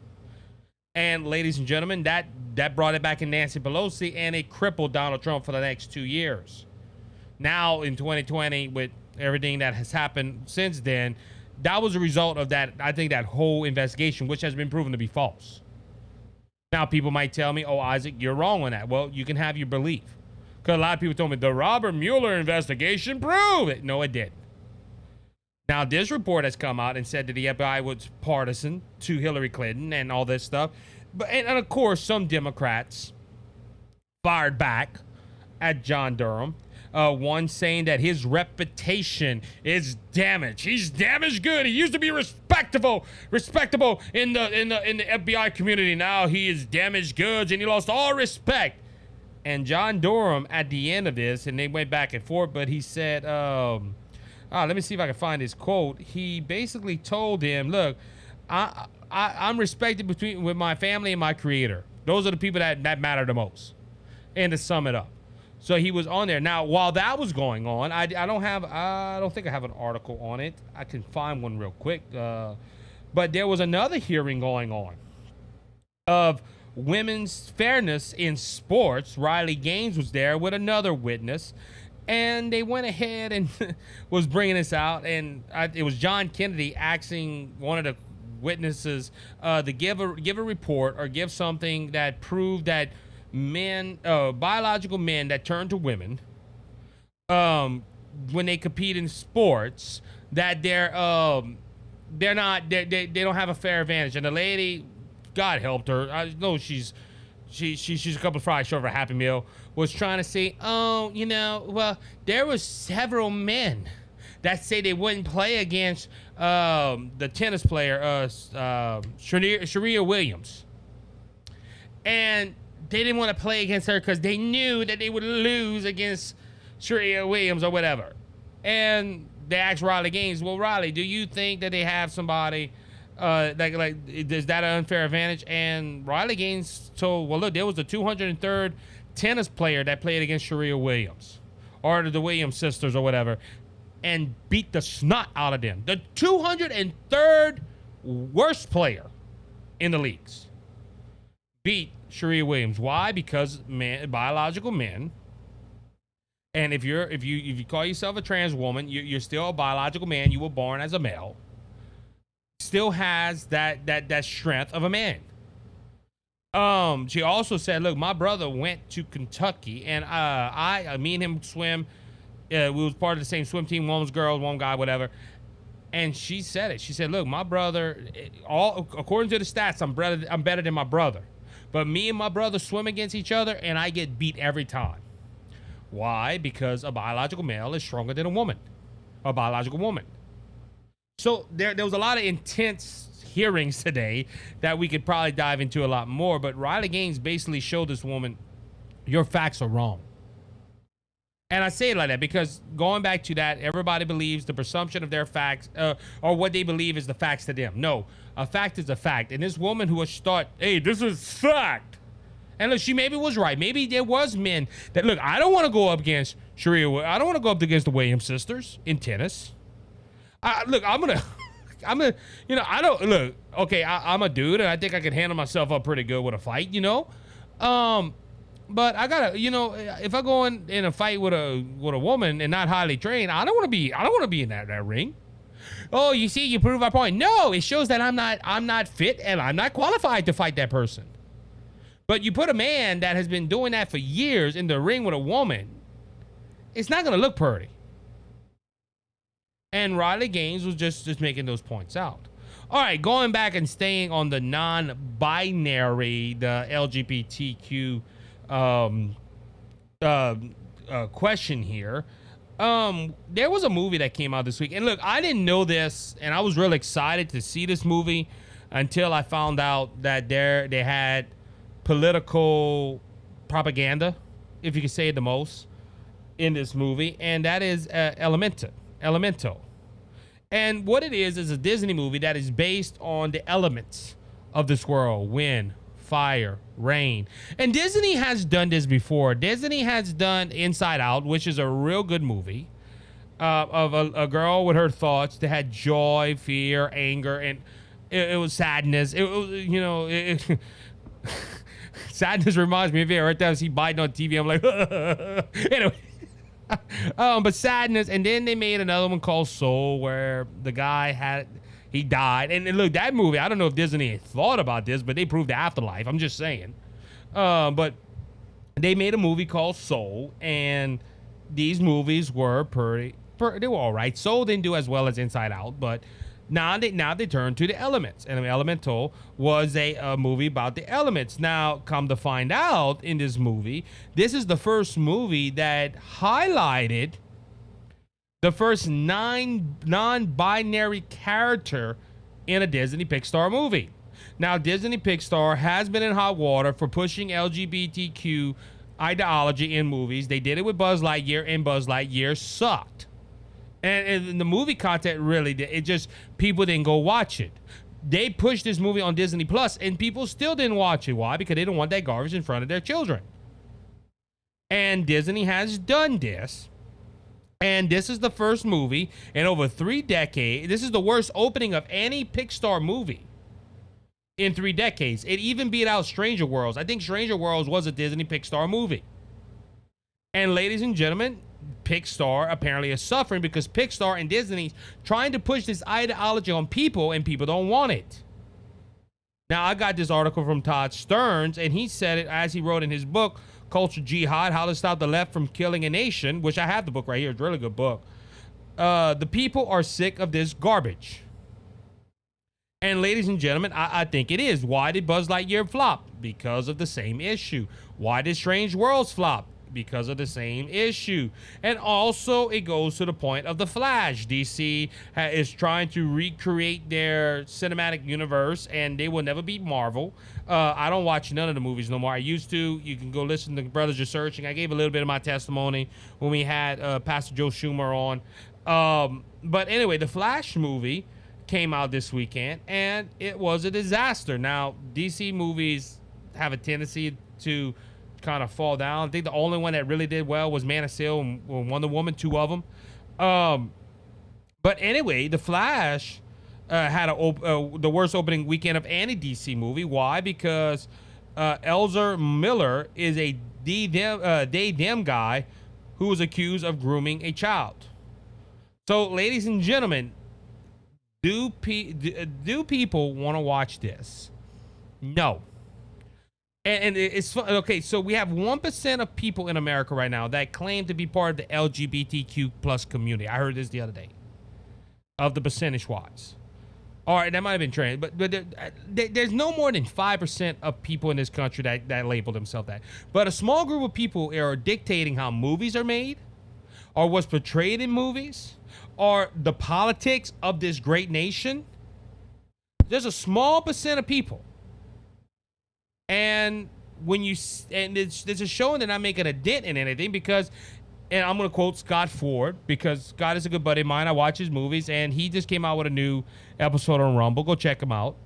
And ladies and gentlemen, that brought it back in Nancy Pelosi, and it crippled Donald Trump for the next 2 years. Now in 2020, with everything that has happened since then, that was a result of that, I think, that whole investigation, which has been proven to be false. Now people might tell me, oh, Isaac, you're wrong on that. Well, you can have your belief. Because a lot of people told me the Robert Mueller investigation proved it. No, it didn't. Now, this report has come out and said that the FBI was partisan to Hillary Clinton and all this stuff. And of course, some Democrats fired back at John Durham. One saying that his reputation is damaged. He's damaged good. He used to be respectable in the FBI community. Now he is damaged goods, and he lost all respect. And John Durham, at the end of this, and they went back and forth, but he said, let me see if I can find his quote. He basically told him, look, I'm respected with my family and my creator. Those are the people that matter the most. And to sum it up. So he was on there. Now, while that was going on, I don't think I have an article on it. I can find one real quick. But there was another hearing going on of women's fairness in sports. Riley Gaines was there with another witness. And they went ahead and was bringing this out. And it was John Kennedy asking one of the witnesses to give a report or give something that proved that men, biological men that turn to women, when they compete in sports, that they don't have a fair advantage. And the lady, God helped her. I know she's a couple of fries short of a Happy Meal, was trying to say, well, there was several men that say they wouldn't play against the tennis player, Serena Williams. And they didn't want to play against her because they knew that they would lose against Serena Williams or whatever. And they asked Riley Gaines, well, Riley, do you think that they have somebody Is that an unfair advantage? And Riley Gaines told, well, look, there was the 203rd tennis player that played against Sharia Williams, or the Williams sisters or whatever, and beat the snot out of them. The 203rd worst player in the leagues beat Sharia Williams. Why? Because biological men. And if you call yourself a trans woman, you're still a biological man. You were born as a male. Still has that strength of a man. She also said, look, my brother went to Kentucky, and me and him swim. We was part of the same swim team. One was girls, one guy, whatever. And she said it. She said, look, my brother, according to the stats, I'm better than my brother. But me and my brother swim against each other, and I get beat every time. Why? Because a biological male is stronger than a biological woman. So there was a lot of intense hearings today that we could probably dive into a lot more. But Riley Gaines basically showed this woman, your facts are wrong. And I say it like that because going back to that, everybody believes the presumption of their facts or what they believe is the facts to them. No, a fact is a fact. And this woman who was thought, hey, this is fact. And look, she maybe was right. Maybe there was men that, look, I don't want to go up against Sharia. I don't want to go up against the Williams sisters in tennis. Look, I'm going to, I don't, look, okay, I'm a dude and I think I can handle myself up pretty good with a fight, But I gotta, if I go in a fight with a woman and not highly trained, I don't want to be in that ring. Oh, you see, you prove our point. No, it shows that I'm not fit and I'm not qualified to fight that person. But you put a man that has been doing that for years in the ring with a woman, it's not gonna look pretty. And Riley Gaines was just making those points out. All right, going back and staying on the non-binary, the LGBTQ question here. There was a movie that came out this week, and look, I didn't know this, and I was real excited to see this movie until I found out that they had political propaganda, if you could say it the most, in this movie, and that is Elemental. And what it is a Disney movie that is based on the elements of this world: wind, fire, rain. And Disney has done this before. Disney has done Inside Out, which is a real good movie of a girl with her thoughts that had joy, fear, anger, and it was sadness. It was, sadness reminds me of it. Right there, I see Biden on TV. I'm like, anyway. But sadness, and then they made another one called Soul, where the guy he died. And look, that movie, I don't know if Disney thought about this, but they proved the afterlife. I'm just saying. But they made a movie called Soul, and these movies were they were all right. Soul didn't do as well as Inside Out, but now they turn to the elements. And Elemental was a movie about the elements. Now, come to find out, in this movie, this is the first movie that highlighted the first non-binary character in a Disney Pixar movie. Now, Disney Pixar has been in hot water for pushing LGBTQ ideology in movies. They did it with Buzz Lightyear, and Buzz Lightyear sucked. And the movie content really did. It just, people didn't go watch it. They pushed this movie on Disney Plus, and people still didn't watch it. Why? Because they didn't want that garbage in front of their children. And Disney has done this. And this is the first movie in over 3 decades. This is the worst opening of any Pixar movie in 3 decades. It even beat out Stranger Worlds. I think Stranger Worlds was a Disney Pixar movie. And ladies and gentlemen, Pixar apparently is suffering because Pixar and Disney trying to push this ideology on people, and people don't want it. Now, I got this article from Todd Stearns, and he said it as he wrote in his book, Culture Jihad, How to Stop the Left from Killing a Nation, which I have the book right here. It's a really good book. The people are sick of this garbage. And ladies and gentlemen, I think it is. Why did Buzz Lightyear flop? Because of the same issue. Why did Strange Worlds flop? Because of the same issue. And also, it goes to the point of The Flash. DC is trying to recreate their cinematic universe, and they will never beat Marvel. I don't watch none of the movies no more. I used to. You can go listen to Brothers You're Searching. I gave a little bit of my testimony when we had Pastor Joe Schumer on. But anyway, the Flash movie came out this weekend, and it was a disaster. Now, DC movies have a tendency to kind of fall down. I think the only one that really did well was Man of Steel and Wonder Woman, 2 of them. But anyway, The Flash had the worst opening weekend of any DC movie. Why? Because Ezra Miller is a Dem guy who was accused of grooming a child. So, ladies and gentlemen, do people want to watch this? No. And it's okay. So we have 1% of people in America right now that claim to be part of the LGBTQ plus community. I heard this the other day. Of the percentage wise, all right, that might have been trained, but there's no more than 5% of people in this country that label themselves that. But a small group of people are dictating how movies are made, or what's portrayed in movies, or the politics of this great nation. There's a small percent of people. And there's a show they're not making a dent in anything because, and I'm going to quote Scott Ford because Scott is a good buddy of mine. I watch his movies, and he just came out with a new episode on Rumble. Go check him out.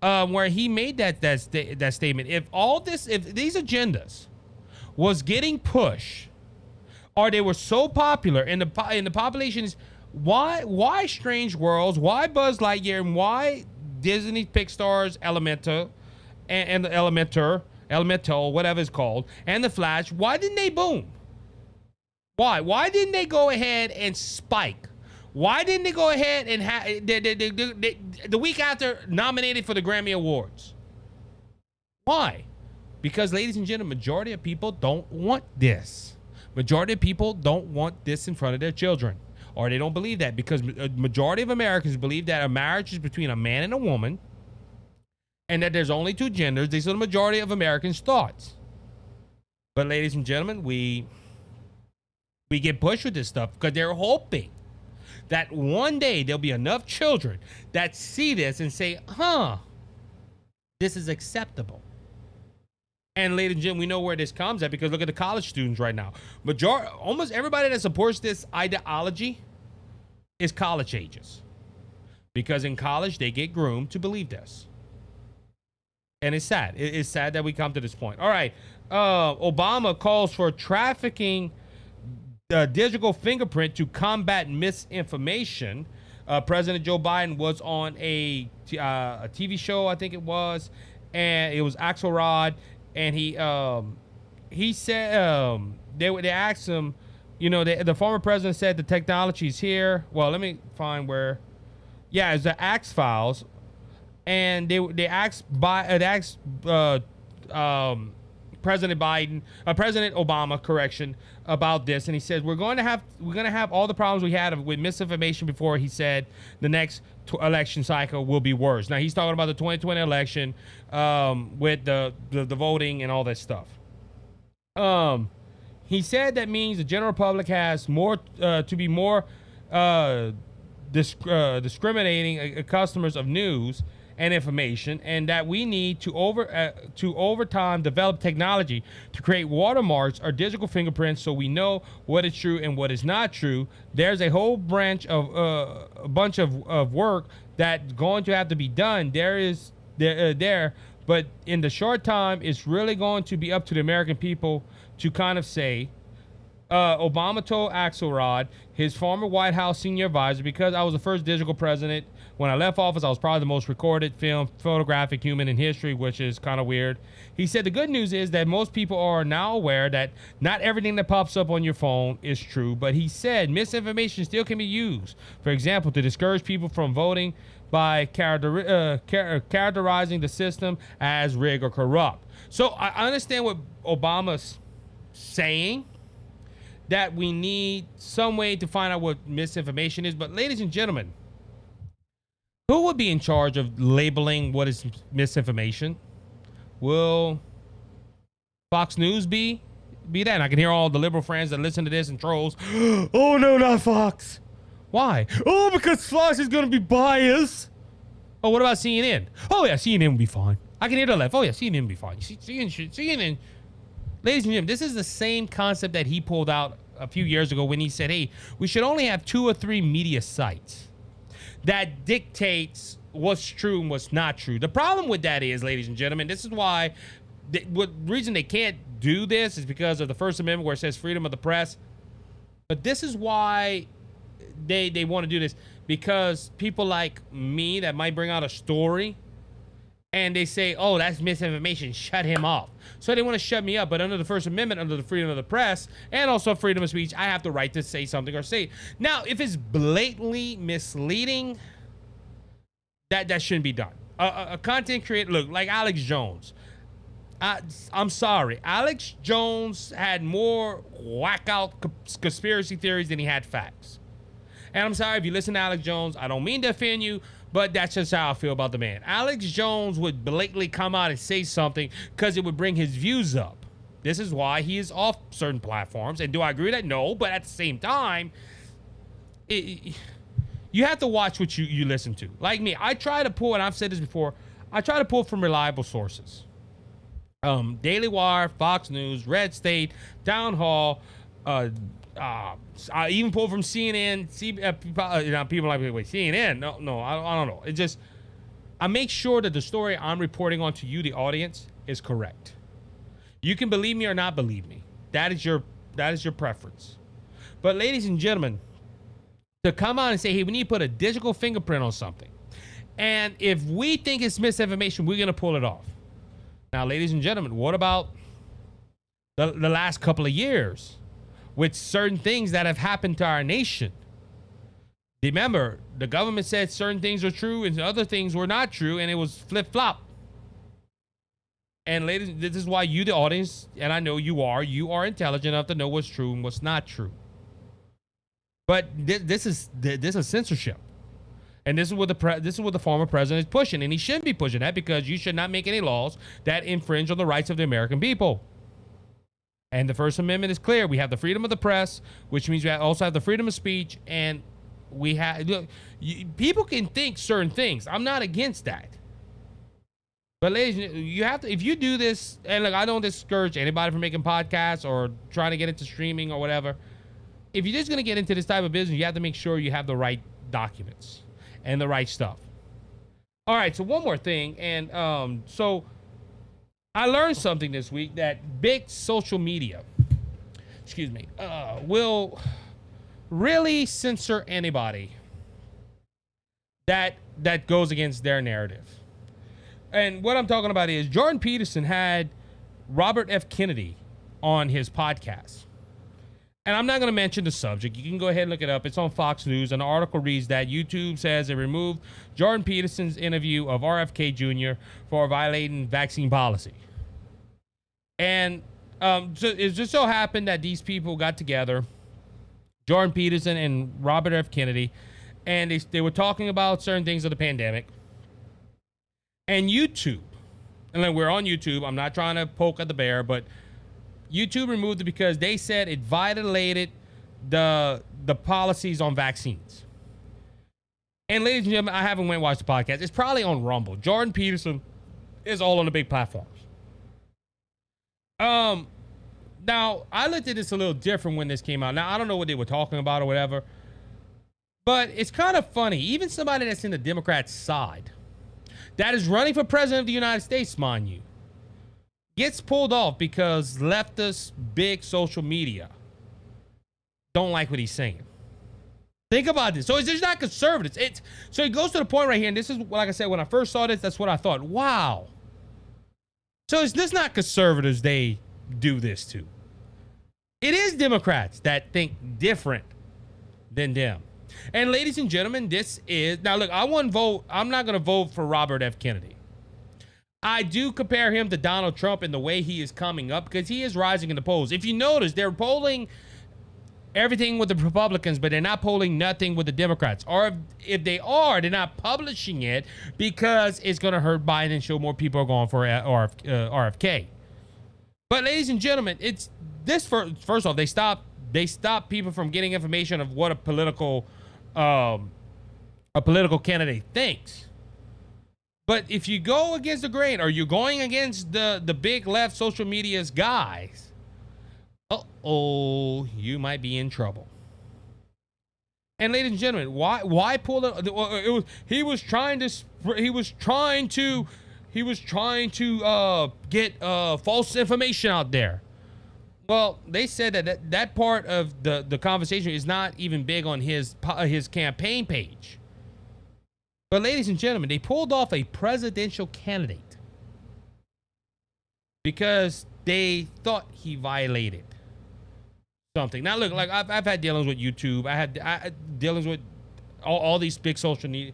Where he made that statement. If these agendas was getting pushed, or they were so popular, and the population is, why Strange Worlds, why Buzz Lightyear, and why Disney Pixar's Elemental, and the Elemental, whatever it's called, and The Flash, why didn't they boom? Why? Why didn't they go ahead and spike? Why didn't they go ahead and the week after nominated for the Grammy Awards? Why? Because, ladies and gentlemen, majority of people don't want this. Majority of people don't want this in front of their children. Or they don't believe that, because a majority of Americans believe that a marriage is between a man and a woman, and that there's only 2 genders. These are the majority of Americans' thoughts. But, ladies and gentlemen, we get pushed with this stuff because they're hoping that one day there'll be enough children that see this and say, this is acceptable. And, ladies and gentlemen, we know where this comes at, because look at the college students right now. Almost everybody that supports this ideology is college ages, because in college they get groomed to believe this. And it's sad. It's sad that we come to this point. All right. Obama calls for trafficking digital fingerprint to combat misinformation. President Joe Biden was on a TV show, I think it was, and it was Axelrod, and he said they asked him, the former president said the technology's here. Well, let me find where. Yeah, it's the Axe Files, and they asked President Obama, about this, and he said we're going to have all the problems we had with misinformation before. He said the next election cycle will be worse. Now he's talking about the 2020 election with the voting and all that stuff. He said that means the general public has more to be more discriminating customers of news and information, and that we need to over time develop technology to create watermarks or digital fingerprints so we know what is true and what is not true. There's a whole bunch of work that's going to have to be done. But in the short time, it's really going to be up to the American people to kind of say, Obama told Axelrod, his former White House senior advisor, because I was the first digital president. When I left office, I was probably the most recorded photographic human in history, which is kind of weird. He said the good news is that most people are now aware that not everything that pops up on your phone is true. But he said misinformation still can be used, for example, to discourage people from voting by characterizing the system as rigged or corrupt. So I understand what Obama's saying, that we need some way to find out what misinformation is. But, ladies and gentlemen, who would be in charge of labeling what is misinformation? Will Fox News be that? And I can hear all the liberal friends that listen to this and trolls. Oh, no, not Fox. Why? Oh, because Fox is going to be biased. Oh, what about CNN? Oh, yeah, CNN will be fine. I can hear the left. Oh, yeah, CNN will be fine. CNN. Ladies and gentlemen, this is the same concept that he pulled out a few years ago when he said, hey, we should only have 2 or 3 media sites that dictates what's true and what's not true. The problem with that is, ladies and gentlemen, this is why what reason they can't do this is because of the First Amendment, where it says freedom of the press. But this is why they want to do this, because people like me that might bring out a story and they say, oh, that's misinformation, shut him off. So they want to shut me up. But under the First Amendment, under the freedom of the press, and also freedom of speech, I have the right to say something or say it. Now, if it's blatantly misleading, that shouldn't be done. A content creator, look, like Alex Jones. I'm sorry. Alex Jones had more whack-out conspiracy theories than he had facts. And I'm sorry if you listen to Alex Jones. I don't mean to offend you, but that's just how I feel about the man. Alex Jones would blatantly come out and say something because it would bring his views up. This is why he is off certain platforms. And do I agree with that? No. But at the same time, you have to watch what you listen to. Like me, I try to pull, and I've said this before, I try to pull from reliable sources. Daily Wire, Fox News, Red State, Town Hall, I even pull from CNN. People are like, wait, CNN? No, I don't know. It just, I make sure that the story I'm reporting on to you, the audience, is correct. You can believe me or not believe me. That is your preference. But ladies and gentlemen, to come out and say, hey, we need to put a digital fingerprint on something, and if we think it's misinformation, we're gonna pull it off. Now, ladies and gentlemen, what about the last couple of years with certain things that have happened to our nation? Remember, the government said certain things were true and other things were not true, and it was flip-flop. And ladies, this is why you, the audience, and I know you are intelligent enough to know what's true and what's not true. But this is censorship. And this is what the former president is pushing, and he shouldn't be pushing that, because you should not make any laws that infringe on the rights of the American people. And the First Amendment is clear. We have the freedom of the press, which means we also have the freedom of speech, and we have people can think certain things. I'm not against that. But ladies, you have to, if you do this, and look, I don't discourage anybody from making podcasts or trying to get into streaming or whatever. If you're just going to get into this type of business, you have to make sure you have the right documents and the right stuff. All right, so one more thing. And so I learned something this week, that big social media, will really censor anybody that goes against their narrative. And what I'm talking about is Jordan Peterson had Robert F. Kennedy on his podcast. And I'm not going to mention the subject. You can go ahead and look it up. It's on Fox News. And the article reads that YouTube says it removed Jordan Peterson's interview of RFK Jr. for violating vaccine policy. And so it just so happened that these people got together, Jordan Peterson and Robert F. Kennedy, and they were talking about certain things of the pandemic. And YouTube, and then we're on YouTube. I'm not trying to poke at the bear, but YouTube removed it because they said it violated the policies on vaccines. And ladies and gentlemen, I haven't went and watched the podcast. It's probably on Rumble. Jordan Peterson is all on the big platforms. Now, I looked at this a little different when this came out. Now, I don't know what they were talking about or whatever, but it's kind of funny. Even somebody that's in the Democrat side, that is running for president of the United States, mind you, gets pulled off because leftist big social media don't like what he's saying. Think about this. So it's just not conservatives. So it goes to the point right here, and this is, like I said, when I first saw this, that's what I thought. Wow. So it's this not conservatives they do this to. It is Democrats that think different than them. And ladies and gentlemen, this is, now look, I'm not going to vote for Robert F. Kennedy. I do compare him to Donald Trump in the way he is coming up, because he is rising in the polls. If you notice, they're polling everything with the Republicans, but they're not polling nothing with the Democrats. Or if they are, they're not publishing it because it's going to hurt Biden and show more people are going for RFK. But ladies and gentlemen, it's this, first off, they stop people from getting information of what a political candidate thinks. But if you go against the grain, or you're going against the big left social media's guys, you might be in trouble. And ladies and gentlemen, why pull it? He was trying to get false information out there. Well, they said that part of the conversation is not even big on his campaign page. But ladies and gentlemen, they pulled off a presidential candidate because they thought he violated something. Now look, like I've had dealings with YouTube. I had dealings with all these big social media.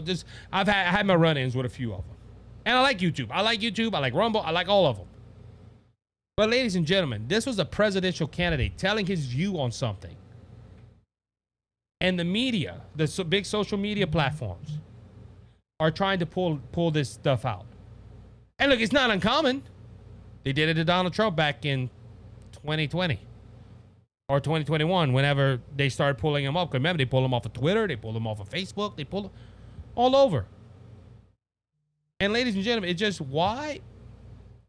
Just I had my run-ins with a few of them, and I like YouTube. I like Rumble. I like all of them. But ladies and gentlemen, this was a presidential candidate telling his view on something, and the media, the big social media platforms, are trying to pull this stuff out. And look, it's not uncommon. They did it to Donald Trump back in 2020 or 2021, whenever they started pulling him up. Because remember, they pulled him off of Twitter, they pulled him off of Facebook, they pulled him all over. And ladies and gentlemen, it's just why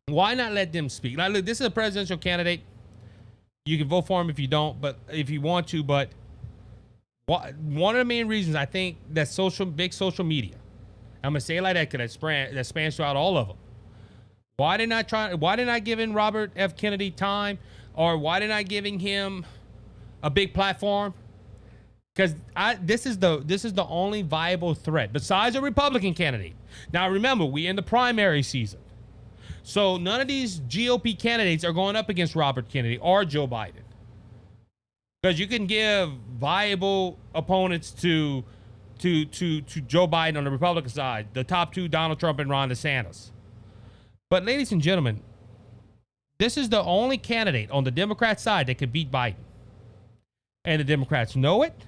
not let them speak? Now, look, this is a presidential candidate. You can vote for him if you don't, but if you want to. But one of the main reasons I think that big social media, I'm gonna say it like that because that spans throughout all of them. Why did not giving Robert F. Kennedy time, or why did not giving him a big platform? Because this is the only viable threat besides a Republican candidate. Now remember, we in the primary season, so none of these GOP candidates are going up against Robert Kennedy or Joe Biden, because you can give viable opponents to Joe Biden on the Republican side, the top two, Donald Trump and Ron DeSantis. But ladies and gentlemen, this is the only candidate on the Democrat side that could beat Biden. And the Democrats know it.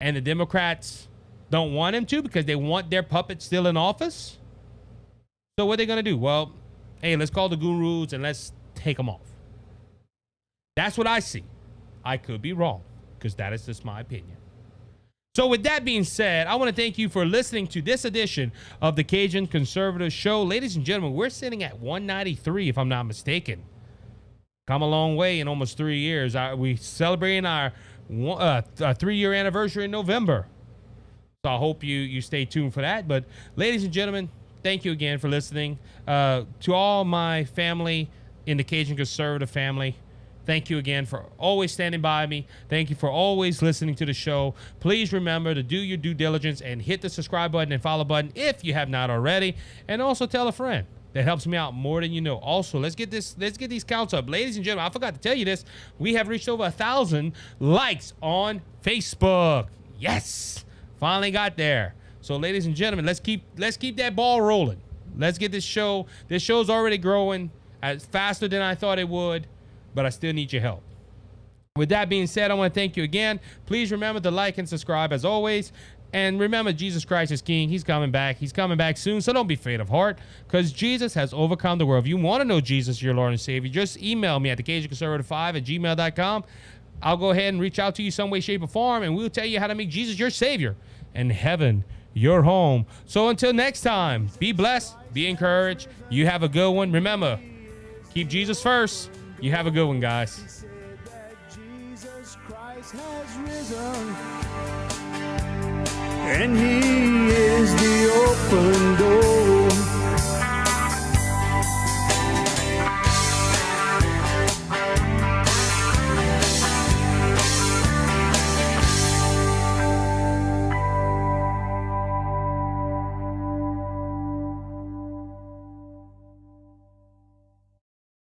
And the Democrats don't want him to because they want their puppet still in office. So what are they going to do? Well, hey, let's call the gurus and let's take them off. That's what I see. I could be wrong, because that is just my opinion. So with that being said, I want to thank you for listening to this edition of the Cajun Conservative Show. Ladies and gentlemen, we're sitting at 193, if I'm not mistaken. Come a long way in almost 3 years. We celebrating our 3-year anniversary in November. So I hope you stay tuned for that. But ladies and gentlemen, thank you again for listening. To all my family in the Cajun Conservative family, thank you again for always standing by me. Thank you for always listening to the show. Please remember to do your due diligence and hit the subscribe button and follow button if you have not already. And also tell a friend. That helps me out more than you know. Also, let's get these counts up. Ladies and gentlemen, I forgot to tell you this. We have reached over 1,000 likes on Facebook. Yes! Finally got there. So ladies and gentlemen, let's keep that ball rolling. Let's get this show. This show's already growing as faster than I thought it would. But I still need your help. With that being said, I want to thank you again. Please remember to like and subscribe as always. And remember, Jesus Christ is King. He's coming back. He's coming back soon. So don't be faint of heart, because Jesus has overcome the world. If you want to know Jesus, your Lord and Savior, just email me at thecajunconservative5@gmail.com. I'll go ahead and reach out to you some way, shape, or form, and we'll tell you how to make Jesus your Savior and heaven your home. So until next time, be blessed, be encouraged. You have a good one. Remember, keep Jesus first. You have a good one, guys. He said that Jesus Christ has risen, and he is the open door.